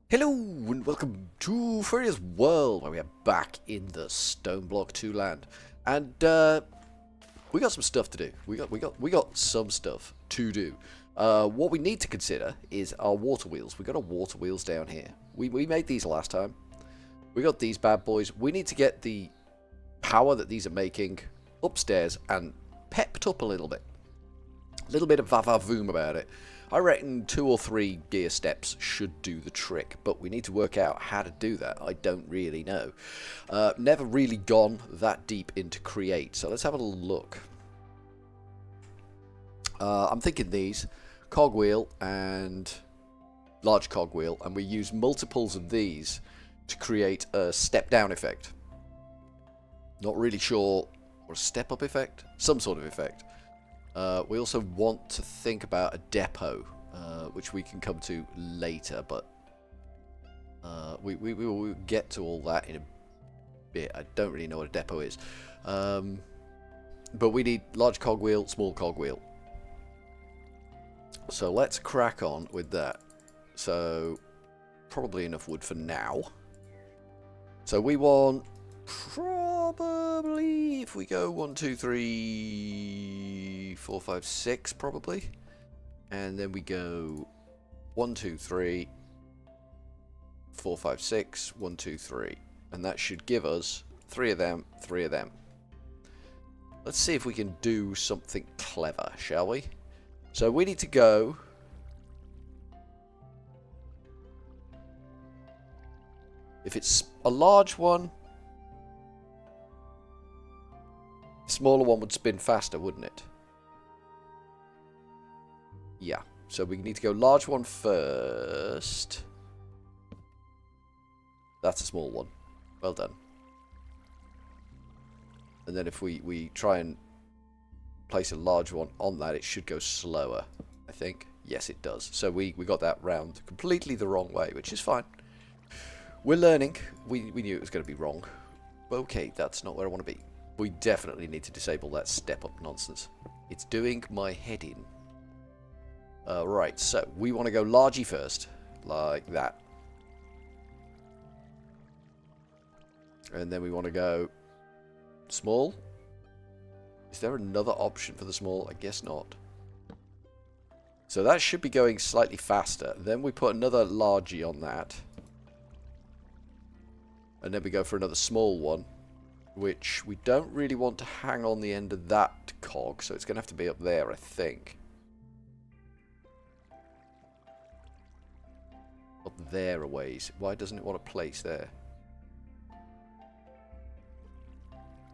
Hello and welcome to Furryearsworld, where we are back in the Stone Block 2 land, and we got some stuff to do. We got some stuff to do. What we need to consider is our water wheels. We got our water wheels down here. We made these last time. We got these bad boys. We need to get the power that these are making upstairs and pepped up a little bit. A little bit of va-va-voom about it. I reckon 2 or 3 gear steps should do the trick, but we need to work out how to do that. I don't really know. Never really gone that deep into create, so let's have a little look. I'm thinking these, cogwheel and large cogwheel, and we use multiples of these to create a step down effect. Not really sure, or a step up effect? Some sort of effect. We also want to think about a depot, which we can come to later, but we will get to all that in a bit. I don't really know what a depot is. But we need large cogwheel, small cogwheel. So let's crack on with that. So probably enough wood for now. So we want probably, if we go 1, 2, 3, 4, 5, 6 probably, and then we go 1, 2, 3, 4, 5, 6, 1, 2, 3, and that should give us 3 of them, 3 of them. Let's see if we can do something clever, shall we? So we need to go if it's a large one. Smaller one would spin faster, wouldn't it? Yeah. So we need to go large one first. That's a small one. Well done. And then if we try and place a large one on that, it should go slower, I think. Yes, it does. So we got that round completely the wrong way, which is fine. We're learning. We knew it was going to be wrong. Okay, that's not where I want to be. We definitely need to disable that step-up nonsense. It's doing my head in. Right, so we want to go largy first, like that. And then we want to go small. Is there another option for the small? I guess not. So that should be going slightly faster. Then we put another largy on that. And then we go for another small one, which we don't really want to hang on the end of that cog, so it's going to have to be up there, I think. Up there a ways. Why doesn't it want to place there?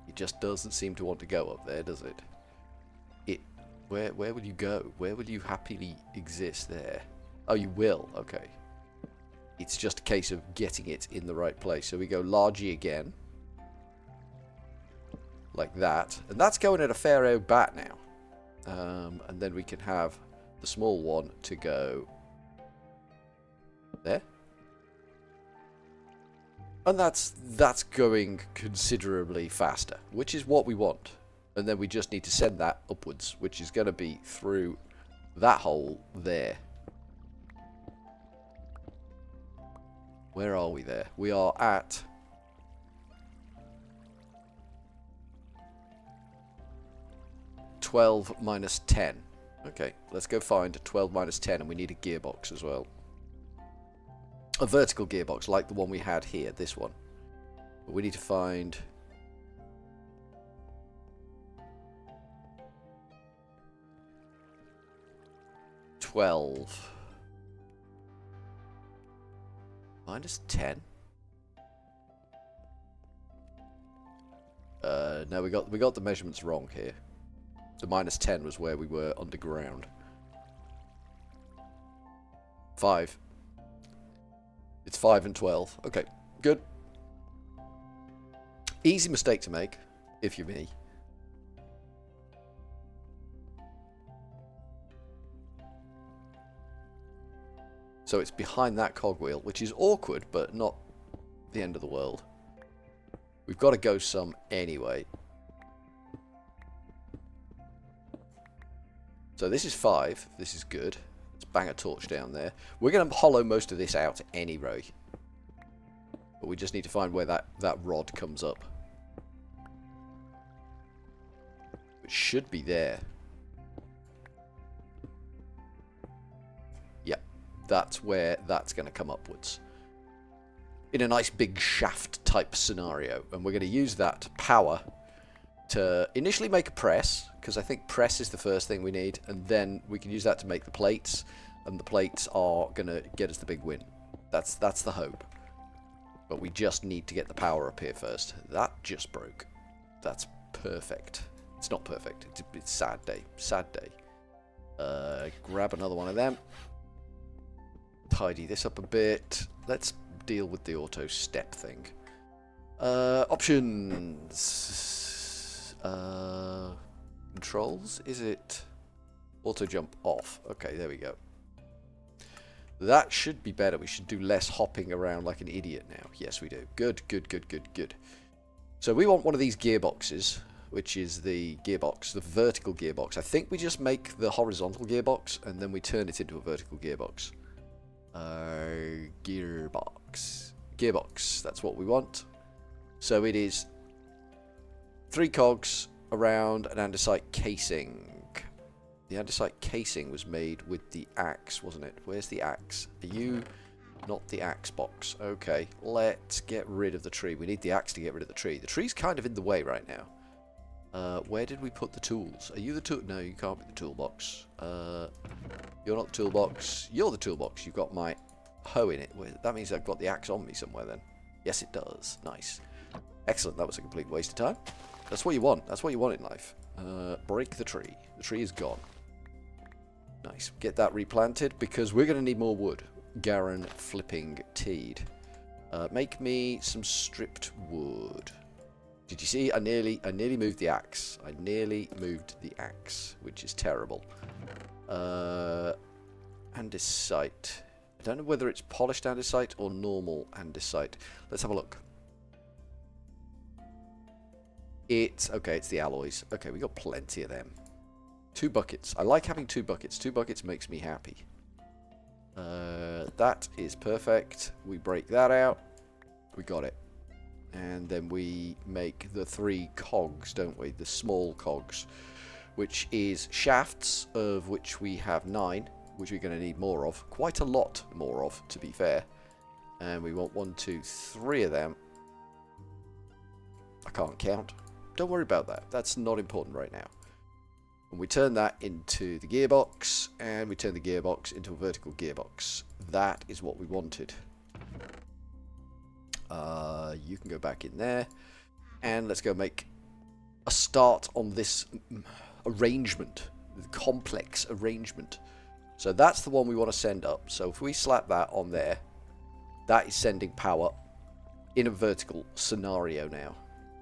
It just doesn't seem to want to go up there, does it? Where will you go? Where will you happily exist there? Oh, you will. Okay. It's just a case of getting it in the right place. So we go largy again. Like that. And that's going at a fair old bat now. And then we can have the small one to go there. And that's going considerably faster, which is what we want. And then we just need to send that upwards, which is going to be through that hole there. Where are we there? We are at 12 minus 10. Okay, let's go find 12 minus 10, and we need a gearbox as well. A vertical gearbox, like the one we had here, this one. But we need to find 12 minus 10. No, we got the measurements wrong here. The minus 10 was where we were underground. 5. It's 5 and 12. Okay, good. Easy mistake to make, if you're me. So it's behind that cogwheel, which is awkward, but not the end of the world. We've got to go some anyway. So this is 5. This is good. Let's bang a torch down there. We're going to hollow most of this out anyway. But we just need to find where that rod comes up. It should be there. Yep, that's where that's going to come upwards. In a nice big shaft type scenario. And we're going to use that power to initially make a press, because I think press is the first thing we need, and then we can use that to make the plates, and the plates are going to get us the big win. That's the hope. But we just need to get the power up here first. That just broke. That's perfect. It's not perfect. It's sad day. Sad day. Grab another one of them. Tidy this up a bit. Let's deal with the auto step thing. Options. Controls. Is it auto jump off? Okay, there we go. That should be better. We should do less hopping around like an idiot now. Yes, we do. Good, good, good, good, good. So we want one of these gearboxes, which is the gearbox, the vertical gearbox. I think we just make the horizontal gearbox, and then we turn it into a vertical gearbox. Gearbox. Gearbox, that's what we want. So it is 3 cogs around an andesite casing. The andesite casing was made with the axe, wasn't it? Where's the axe? Are you not the axe box? Okay, let's get rid of the tree. We need the axe to get rid of the tree. The tree's kind of in the way right now. Where did we put the tools? Are you the tool? No, you can't be the toolbox. You're not the toolbox. You're the toolbox. You've got my hoe in it. That means I've got the axe on me somewhere then. Yes, it does. Nice. Excellent. That was a complete waste of time. That's what you want. That's what you want in life. Break the tree. The tree is gone. Nice. Get that replanted because we're going to need more wood. Garen flipping teed. Make me some stripped wood. Did you see? I nearly moved the axe. I nearly moved the axe, which is terrible. Andesite. I don't know whether it's polished andesite or normal andesite. Let's have a look. It's okay. It's the alloys. Okay, we got plenty of them. 2 buckets. I like having 2 buckets. 2 buckets makes me happy. That is perfect. We break that out. We got it. And then we make the 3 cogs, don't we? The small cogs, which is shafts, of which we have 9, which we're going to need more of. Quite a lot more of, to be fair. And we want 1, 2, 3 of them. I can't count. Don't worry about that. That's not important right now. And we turn that into the gearbox, and we turn the gearbox into a vertical gearbox. That is what we wanted. You can go back in there, and let's go make a start on this arrangement, the complex arrangement. So that's the one we want to send up. So if we slap that on there, that is sending power in a vertical scenario now.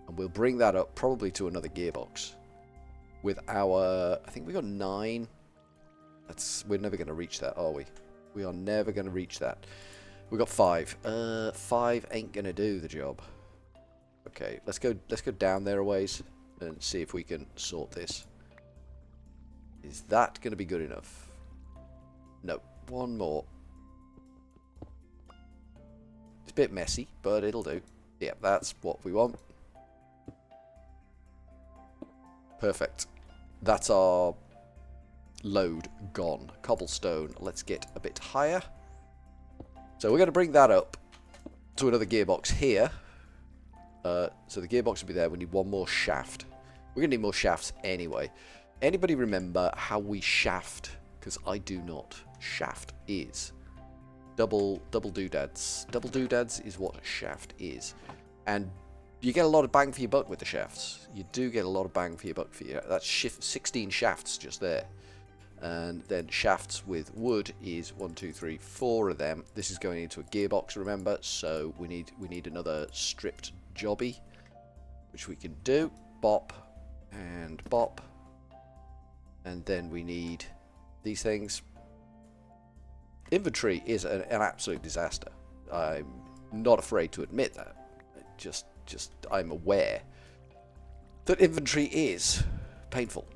And we'll bring that up probably to another gearbox. With our, I think we got 9. We're never going to reach that, are we? We are never going to reach that. We got 5. 5 ain't going to do the job. Okay, let's go down there a ways and see if we can sort this. Is that going to be good enough? No, 1 more. It's a bit messy, but it'll do. Yeah, that's what we want. Perfect. That's our load gone. Cobblestone. Let's get a bit higher. So we're going to bring that up to another gearbox here. So the gearbox will be there. We need 1 more shaft. We're going to need more shafts anyway. Anybody remember how we shaft? Because I do not. Shaft is double doodads. Double doodads is what a shaft is. And you get a lot of bang for your buck with the shafts. You do get a lot of bang for your buck for your. That's 16 shafts just there. And then shafts with wood is 1, 2, 3, 4 of them. This is going into a gearbox, remember? So we need another stripped jobby, which we can do. Bop and bop. And then we need these things. Inventory is an absolute disaster. I'm not afraid to admit that. I'm aware that inventory is painful,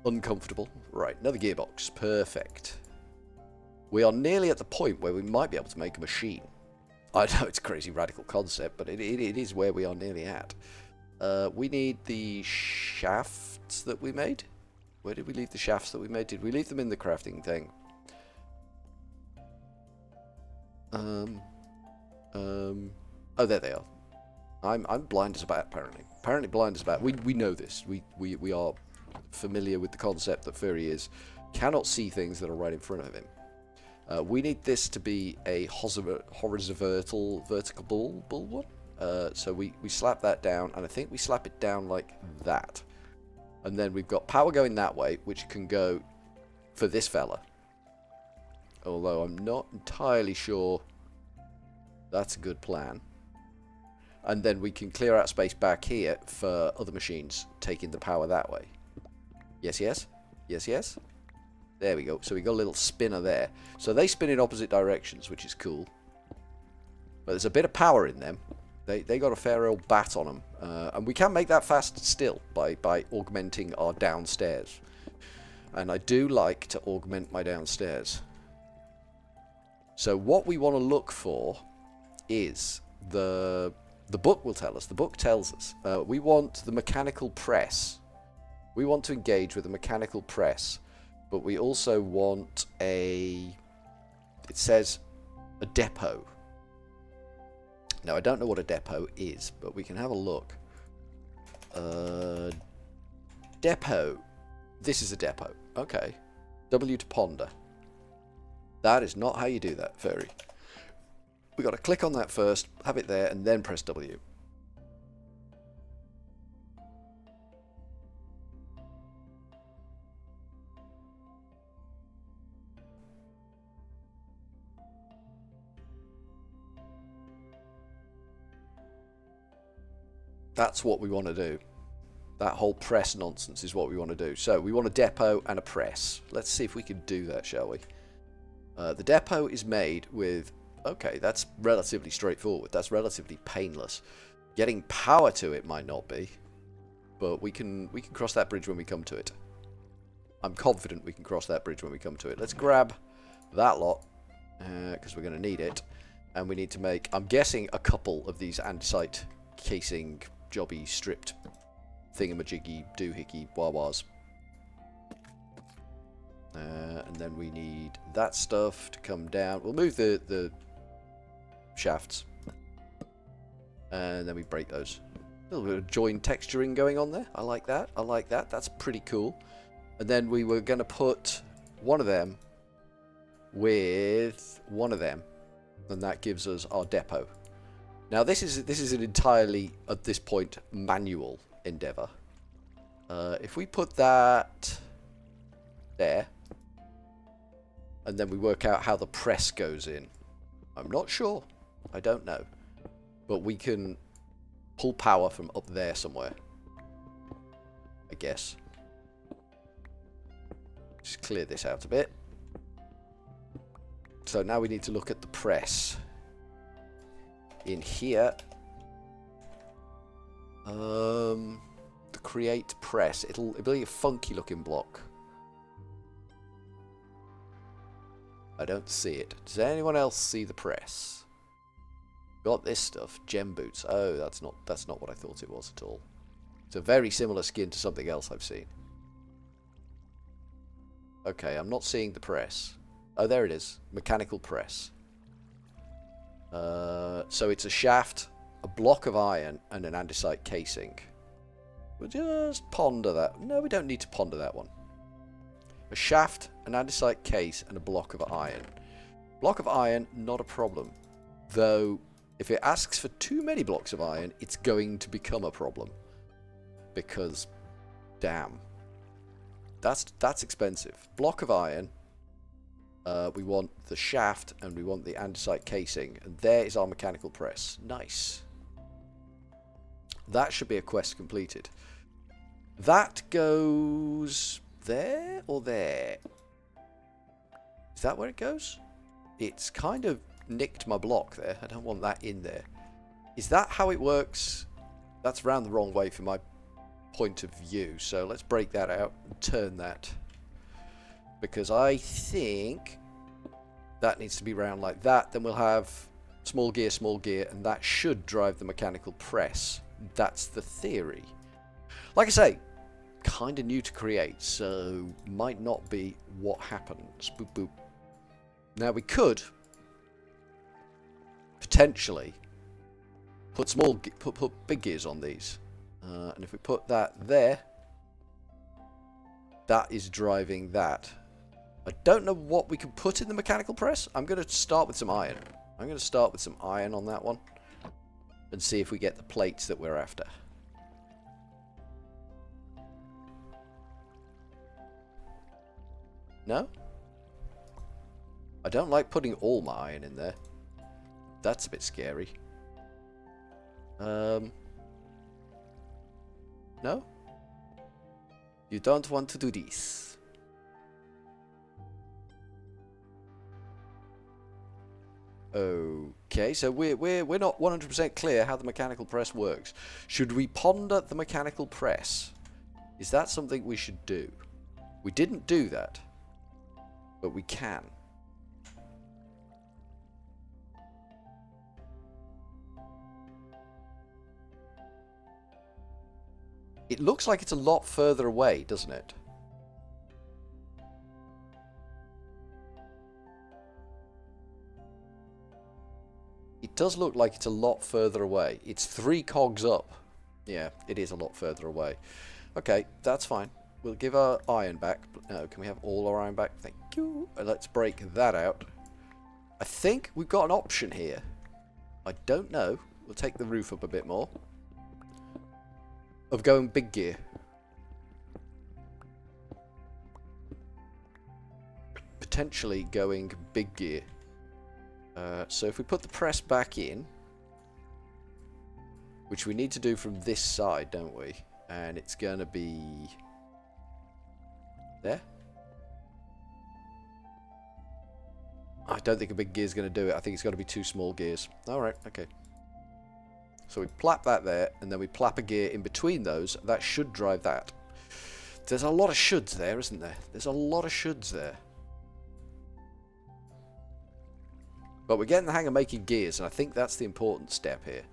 uncomfortable. Right, another gearbox. Perfect. we are nearly at the point where we might be able to make a machine. I know it's a crazy radical concept, but it is where we are nearly at. We need the shafts that we made. Where did we leave the shafts that we made? Did we leave them in the crafting thing? Oh, there they are. I'm blind as a bat, apparently. Apparently blind as a bat. We know this. We are familiar with the concept that Furry cannot see things that are right in front of him. We need this to be a horizontal, vertical one. So we slap that down, and I think we slap it down like that. And then we've got power going that way, which can go for this fella. Although I'm not entirely sure that's a good plan. And then we can clear out space back here for other machines taking the power that way. Yes, yes. Yes, yes. There we go. So we got a little spinner there. So they spin in opposite directions, which is cool. But there's a bit of power in them. They got a fair old bat on them. And we can make that fast still by augmenting our downstairs. And I do like to augment my downstairs. So what we want to look for is the book will tell us. The book tells us. We want the mechanical press. We want to engage with a mechanical press. But we also want it says a depot. Now, I don't know what a depot is, but we can have a look. Depot. This is a depot. Okay. W to ponder. That is not how you do that, Furry. We've got to click on that first, have it there, and then press W. That's what we want to do. That whole press nonsense is what we want to do. So we want a depot and a press. Let's see if we can do that, shall we? The depot is made with... Okay, that's relatively straightforward. That's relatively painless. Getting power to it might not be. But we can cross that bridge when we come to it. I'm confident we can cross that bridge when we come to it. Let's grab that lot. Because we're going to need it. And we need to make, I'm guessing, a couple of these andesite casing jobby stripped thingamajiggy doohickey wah-wahs. And then we need that stuff to come down. We'll move the shafts. And then we break those. A little bit of joint texturing going on there. I like that. I like that. That's pretty cool. And then we were going to put one of them with one of them. And that gives us our depot. Now this is an entirely, at this point, manual endeavour. If we put that there, and then we work out how the press goes in. I'm not sure. I don't know. But we can pull power from up there somewhere. I guess. Just clear this out a bit. So now we need to look at the press. In here, the create press. It'll be a funky looking block. I don't see it. Does anyone else see the press? Got this stuff, gem boots. Oh, that's not what I thought it was at all. It's a very similar skin to something else I've seen. Okay, I'm not seeing the press. Oh, there it is. Mechanical press. So it's a shaft, a block of iron, and an andesite casing. We'll just ponder that. No, we don't need to ponder that one. A shaft, an andesite case, and a block of iron. Block of iron, not a problem. Though, if it asks for too many blocks of iron, it's going to become a problem. Because, damn. That's expensive. Block of iron. We want the shaft and we want the andesite casing. And there is our mechanical press. Nice. That should be a quest completed. That goes there or there? Is that where it goes? It's kind of nicked my block there. I don't want that in there. Is that how it works? That's round the wrong way from my point of view. So let's break that out and turn that. Because I think That needs to be round like that. Then we'll have small gear, and that should drive the mechanical press. That's the theory. Like I say, kind of new to create, so might not be what happens. Boop, boop. Now we could potentially put put big gears on these, and if we put that there, that is driving that. I don't know what we can put in the mechanical press. I'm going to start with some iron. I'm going to start with some iron on that one and see if we get the plates that we're after. No? I don't like putting all my iron in there. That's a bit scary. No? You don't want to do this. Okay, so we're not 100% clear how the mechanical press works. Should we ponder the mechanical press? Is that something we should do? We didn't do that, but we can. It looks like it's a lot further away, doesn't it? It does look like it's a lot further away. It's 3 cogs up. Yeah, it is a lot further away. Okay, that's fine. We'll give our iron back. No, can we have all our iron back? Thank you. Let's break that out. I think we've got an option here. I don't know. We'll take the roof up a bit more. Of going big gear. Potentially going big gear. So if we put the press back in, which we need to do from this side, don't we? And it's going to be there. I don't think a big gear is going to do it. I think it's got to be 2 small gears. Alright, okay. So we plap that there, and then we plap a gear in between those. That should drive that. There's a lot of shoulds there, isn't there? There's a lot of shoulds there. But we're getting the hang of making gears, and I think that's the important step here.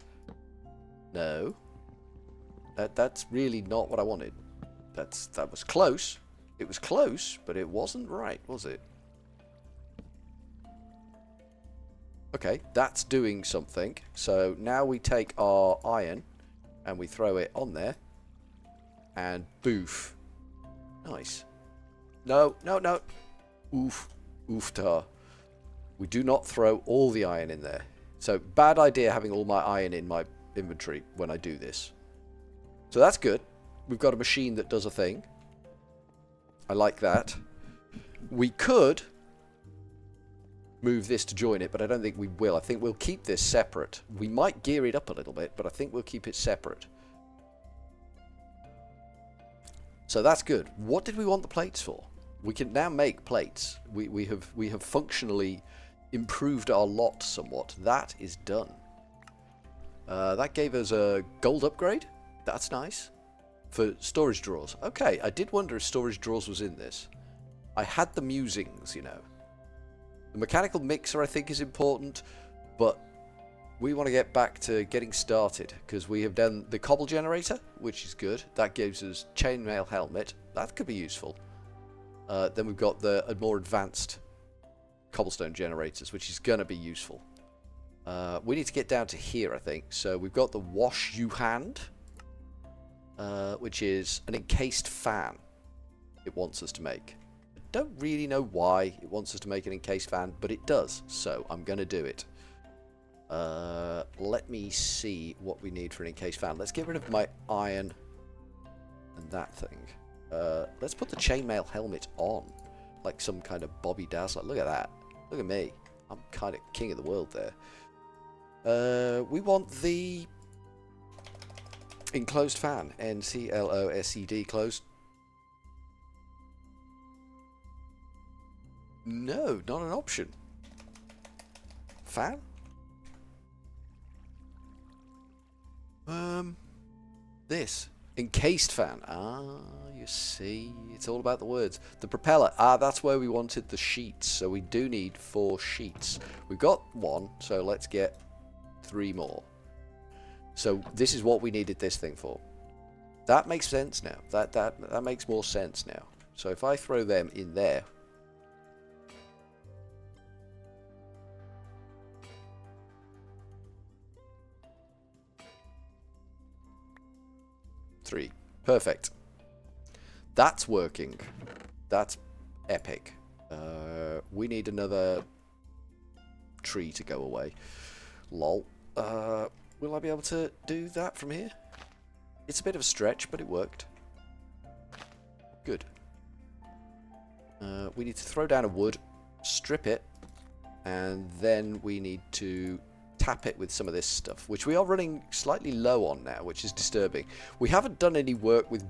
No. That's really not what I wanted. That was close. It was close, but it wasn't right, was it? Okay, that's doing something. So now we take our iron and we throw it on there. And boof. Nice. No, no, no. Oof. Oof-tar. We do not throw all the iron in there. So, bad idea having all my iron in my inventory when I do this. So that's good. We've got a machine that does a thing. I like that. We could move this to join it, but I don't think we will. I think we'll keep this separate. We might gear it up a little bit, but I think we'll keep it separate. So that's good. What did we want the plates for? We can now make plates. We have functionally improved our lot somewhat. That is done. That gave us a gold upgrade. That's nice. For storage drawers. Okay, I did wonder if storage drawers was in this. I had the musings, you know. The mechanical mixer I think is important, but we want to get back to getting started because we have done the cobble generator, which is good. That gives us chainmail helmet. That could be useful. Then we've got the more advanced cobblestone generators, which is going to be useful. We need to get down to here, I think. So we've got the wash you hand, which is an encased fan it wants us to make. I don't really know why it wants us to make an encased fan, but it does. So I'm going to do it. Let me see what we need for an encased fan. Let's get rid of my iron and that thing. Let's put the chainmail helmet on, like some kind of Bobby Dazzler. Look at that. Look at me. I'm kind of king of the world there. We want the enclosed fan. NCLOSED closed. No, not an option. Fan? This. Encased fan. Ah, you see. It's all about the words. The propeller. Ah, that's where we wanted the sheets. So we do need 4 sheets. We've got 1, so let's get 3 more. So this is what we needed this thing for. That makes sense now. That makes more sense now. So if I throw them in there. Three. Perfect. That's working. That's epic. We need another tree to go away. Lol. Will I be able to do that from here? It's a bit of a stretch, but it worked. Good. We need to throw down a wood, strip it, and then we need to tap it with some of this stuff, which we are running slightly low on now, which is disturbing. We haven't done any work with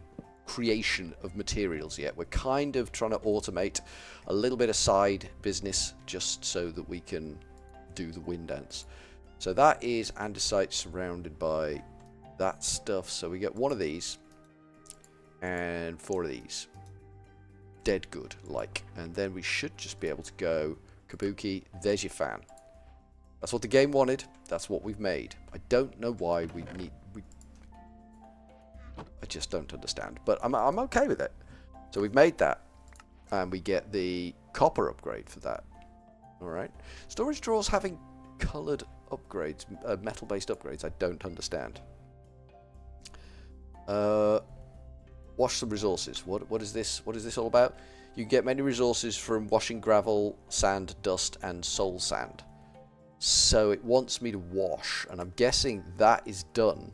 creation of materials yet. We're kind of trying to automate a little bit of side business just so that we can do the wind dance. So that is andesite surrounded by that stuff. So we get 1 of these and 4 of these. Dead good, like. And then we should just be able to go kabuki. There's your fan. That's what the game wanted. That's what we've made. I don't know why we need... I just don't understand. But I'm okay with it. So we've made that. And we get the copper upgrade for that. Alright. Storage drawers having coloured upgrades, metal-based upgrades, I don't understand. Wash some resources. What is this? What is this all about? You get many resources from washing gravel, sand, dust, and soul sand. So it wants me to wash, and I'm guessing that is done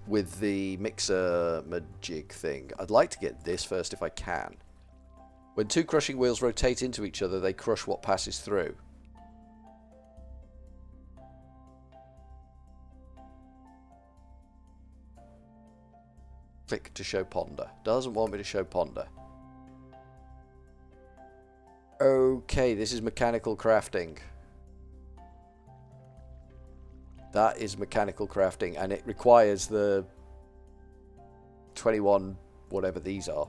with the mixer majig thing. I'd like to get this first if I can. When 2 crushing wheels rotate into each other, they crush what passes through. Click to show ponder. Doesn't want me to show ponder. Okay, this is mechanical crafting. That is mechanical crafting, and it requires the 21 whatever these are.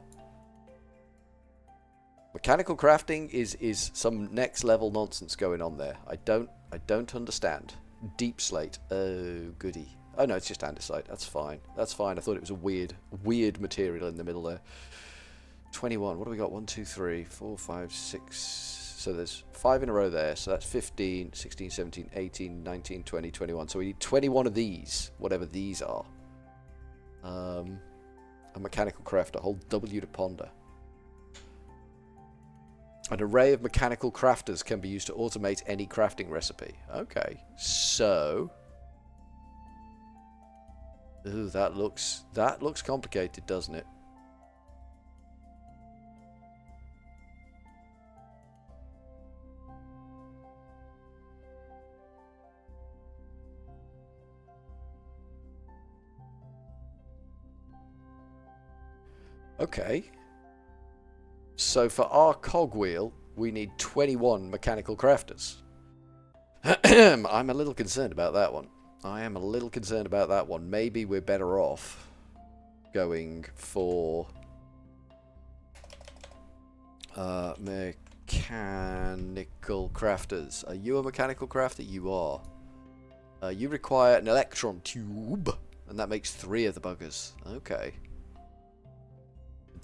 Mechanical crafting is some next level nonsense going on there. I don't understand. Deep slate. Oh goody. Oh no, it's just andesite. That's fine. That's fine. I thought it was a weird material in the middle there. 21. What do we got? 1, 2, 3, 4, 5, 6. So there's 5 in a row there. So that's 15, 16, 17, 18, 19, 20, 21. So we need 21 of these, whatever these are. A mechanical crafter. Hold W to ponder. An array of mechanical crafters can be used to automate any crafting recipe. Okay, so... Ooh, that looks complicated, doesn't it? Okay. So for our cogwheel, we need 21 mechanical crafters. I'm a little concerned about that one. I am a little concerned about that one. Maybe we're better off going for mechanical crafters. Are you a mechanical crafter? You are. You require an electron tube, and that makes 3 of the buggers. Okay.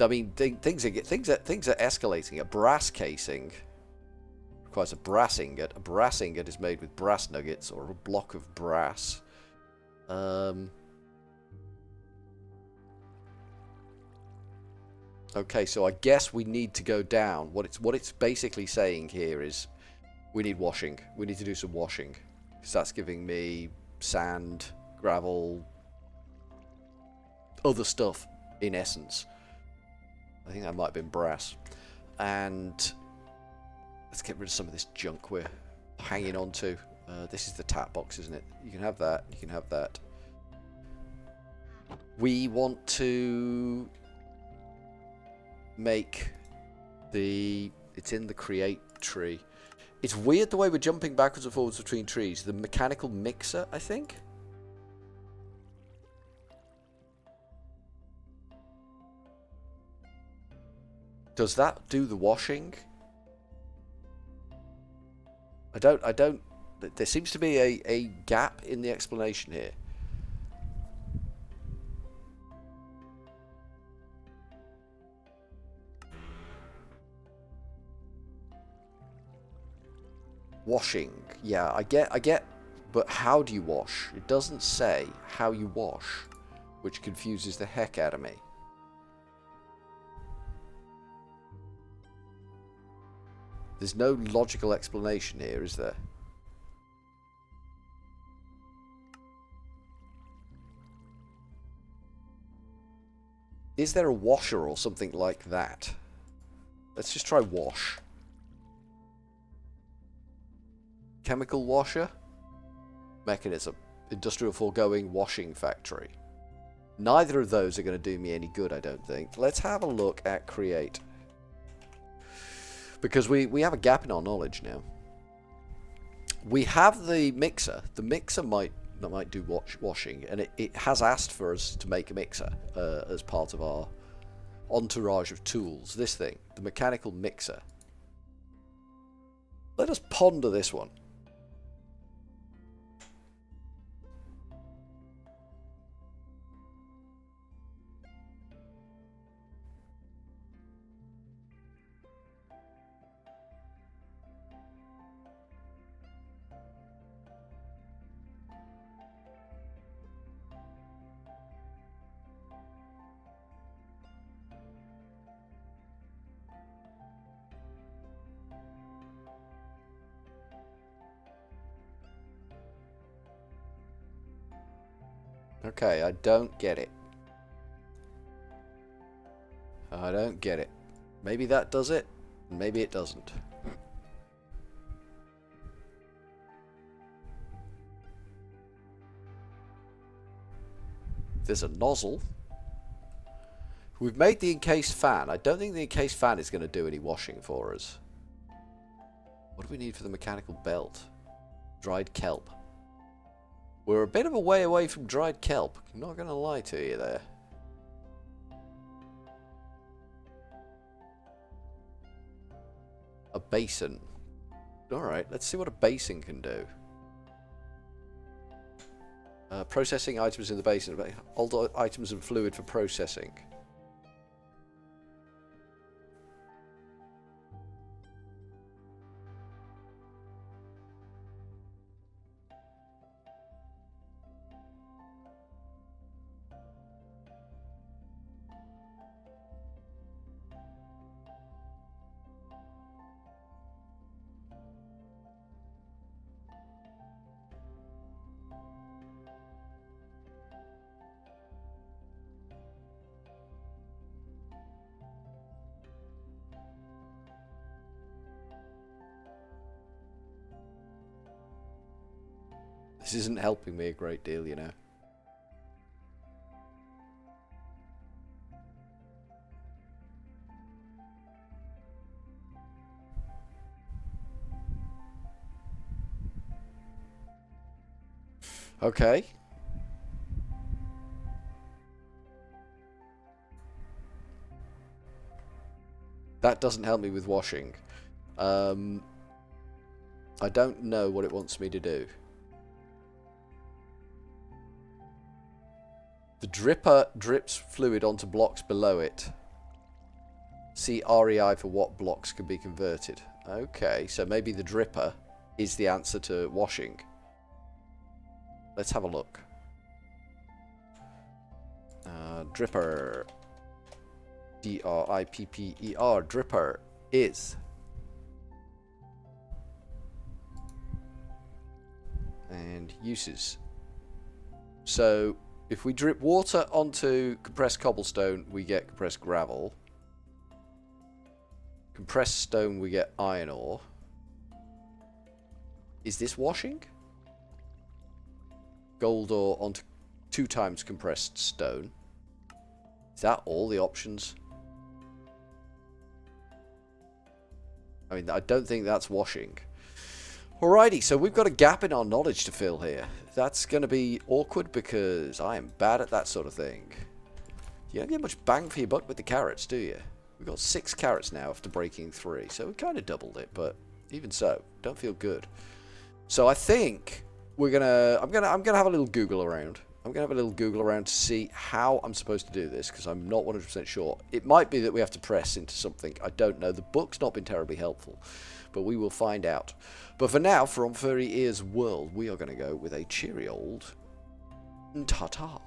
I mean, things are escalating. A brass casing requires a brass ingot. A brass ingot is made with brass nuggets or a block of brass. Okay, so I guess we need to go down. What it's basically saying here is we need washing. We need to do some washing because that's giving me sand, gravel, other stuff in essence. I think that might have been brass. And let's get rid of some of this junk we're hanging on to. This is the tap box, isn't it? You can have that. You can have that. We want to make the... It's in the create tree. It's weird the way we're jumping backwards and forwards between trees. The mechanical mixer, I think? Does that do the washing? I don't... There seems to be a gap in the explanation here. Washing. Yeah, I get, but how do you wash? It doesn't say how you wash, which confuses the heck out of me. There's no logical explanation here, is there? Is there a washer or something like that? Let's just try wash. Chemical washer? Mechanism. Industrial foregoing washing factory. Neither of those are going to do me any good, I don't think. Let's have a look at create. Because we have a gap in our knowledge now. We have the mixer. The mixer might do washing, and it has asked for us to make a mixer as part of our entourage of tools. This thing, the mechanical mixer. Let us ponder this one. Okay, I don't get it. I don't get it. Maybe that does it, maybe it doesn't. There's a nozzle. We've made the encased fan. I don't think the encased fan is going to do any washing for us. What do we need for the mechanical belt? Dried kelp. We're a bit of a way away from dried kelp. I'm not going to lie to you there. A basin. Alright, let's see what a basin can do. Processing items in the basin. All items and fluid for processing. This isn't helping me a great deal, you know. Okay. That doesn't help me with washing. I don't know what it wants me to do. The dripper drips fluid onto blocks below it. See REI for what blocks can be converted. Okay, so maybe the dripper is the answer to washing. Let's have a look. Dripper. D-R-I-P-P-E-R. Dripper is. And uses. So, if we drip water onto compressed cobblestone, we get compressed gravel. Compressed stone, we get iron ore. Is this washing? Gold ore onto 2 times compressed stone. Is that all the options? I mean, I don't think that's washing. Alrighty, so we've got a gap in our knowledge to fill here. That's going to be awkward because I am bad at that sort of thing. You don't get much bang for your buck with the carrots, do you? We've got 6 carrots now after breaking 3, so we kind of doubled it, but even so, don't feel good. So I think I'm gonna have a little Google around. I'm gonna have a little Google around to see how I'm supposed to do this, because I'm not 100% sure. It might be that we have to press into something. I don't know. The book's not been terribly helpful, but we will find out. But for now, from Furryearsworld, we are going to go with a cheery old ta-ta.